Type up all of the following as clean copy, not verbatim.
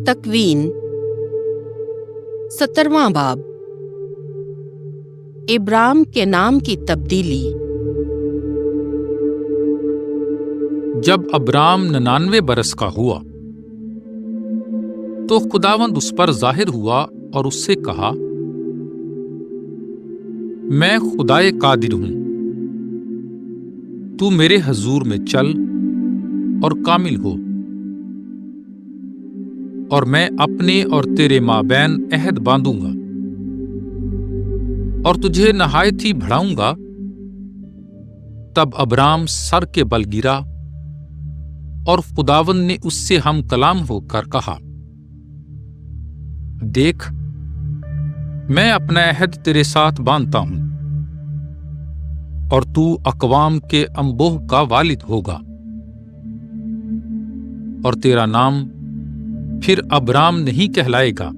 تکوین 17واں باب ابرام کے نام کی تبدیلی۔ جب ابرام 99 برس کا ہوا تو خداوند اس پر ظاہر ہوا اور اس سے کہا، میں خدائے قادر ہوں، تو میرے حضور میں چل اور کامل ہو، اور میں اپنے اور تیرے مابین عہد باندھوں گا اور تجھے نہایت ہی بڑھاؤں گا۔ تب ابرام سر کے بل گرا اور خداوند نے اس سے ہم کلام ہو کر کہا، دیکھ، میں اپنا عہد تیرے ساتھ باندھتا ہوں اور تو اقوام کے انبوہ کا والد ہوگا، اور تیرا نام پھر ابرام نہیں کہلائے گا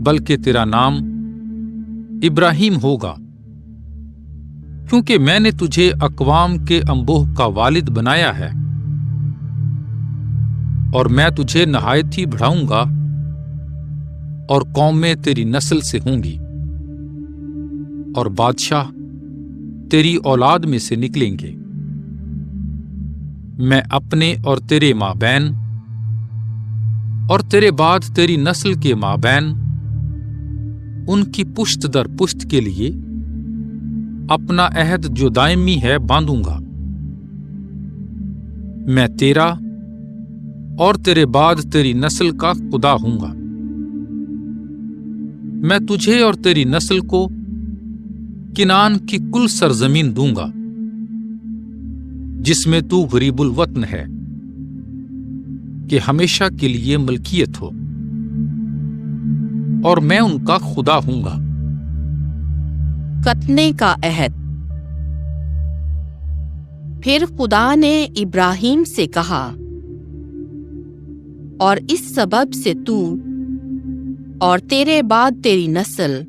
بلکہ تیرا نام ابراہیم ہوگا، کیونکہ میں نے تجھے اقوام کے انبوہ کا والد بنایا ہے، اور میں تجھے نہایت ہی بڑھاؤں گا اور قومیں تیری نسل سے ہوں گی، اور بادشاہ تیری اولاد میں سے نکلیں گے۔ میں اپنے اور تیرے مابین اور تیرے بعد تیری نسل کے مابین ان کی پشت در پشت کے لیے اپنا عہد جو دائمی ہے باندھوں گا۔ میں تیرا اور تیرے بعد تیری نسل کا خدا ہوں گا۔ میں تجھے اور تیری نسل کو کنعان کی کل سرزمین دوں گا جس میں تو غریب الوطن ہے، کہ ہمیشہ کے لیے ملکیت ہو، اور میں ان کا خدا ہوں گا۔ ختنے کا عہد۔ پھر خدا نے ابراہیم سے کہا، اور اس سبب سے تو اور تیرے بعد تیری نسل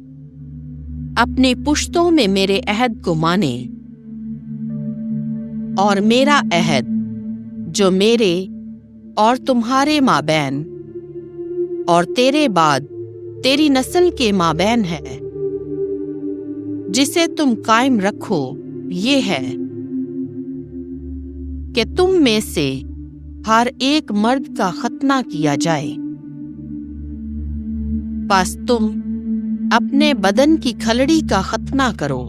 اپنی پشتوں میں میرے عہد کو مانے، اور میرا عہد جو میرے اور تمہارے مابین اور تیرے بعد تیری نسل کے مابین ہے، جسے تم قائم رکھو، یہ ہے کہ تم میں سے ہر ایک مرد کا ختنہ کیا جائے۔ پس تم اپنے بدن کی کھلڑی کا ختنہ کرو،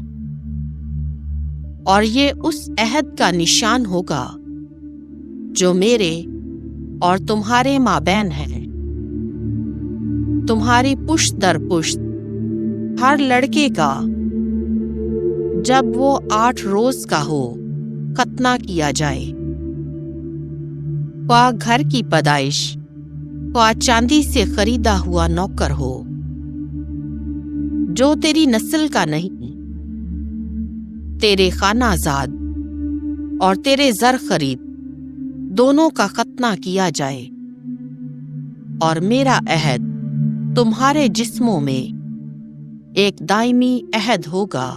اور یہ اس عہد کا نشان ہوگا جو میرے اور تمہارے مابین ہے۔ تمہاری پشت در پشت ہر لڑکے کا جب وہ 8 روز کا ہو ختنہ کیا جائے، خواہ گھر کی پیدائش، خواہ چاندی سے خریدا ہوا نوکر ہو، جو تیری نسل کا نہیں، تیرے خانہ زاد اور تیرے زر خرید دونوں کا ختنہ کیا جائے، اور میرا عہد تمہارے جسموں میں ایک دائمی عہد ہوگا۔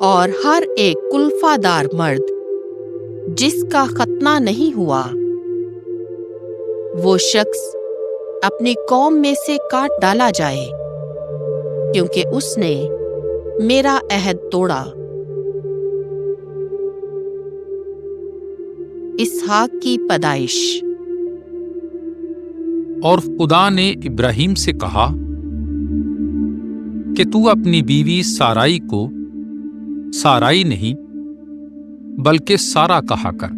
اور ہر ایک کلفہ دار مرد جس کا ختنہ نہیں ہوا، وہ شخص اپنی قوم میں سے کاٹ ڈالا جائے، کیونکہ اس نے میرا عہد توڑا۔ اسحاق کی پیدائش۔ اور خدا نے ابراہیم سے کہا کہ تو اپنی بیوی سارائی کو سارائی نہیں بلکہ سارا کہا کر،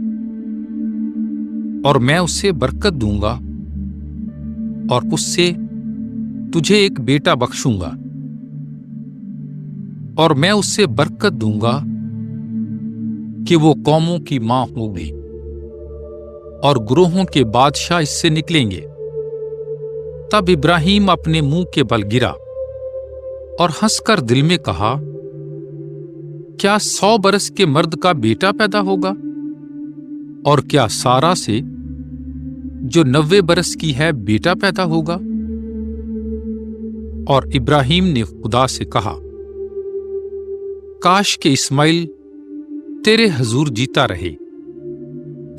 اور میں اسے برکت دوں گا اور اس سے تجھے ایک بیٹا بخشوں گا، اور میں اس سے برکت دوں گا کہ وہ قوموں کی ماں ہوگی، اور گروہوں کے بادشاہ اس سے نکلیں گے۔ تب ابراہیم اپنے منہ کے بل گرا اور ہنس کر دل میں کہا، کیا 100 برس کے مرد کا بیٹا پیدا ہوگا؟ اور کیا سارا سے جو 90 برس کی ہے بیٹا پیدا ہوگا؟ اور ابراہیم نے خدا سے کہا، کاش کہ اسماعیل تیرے حضور جیتا رہے،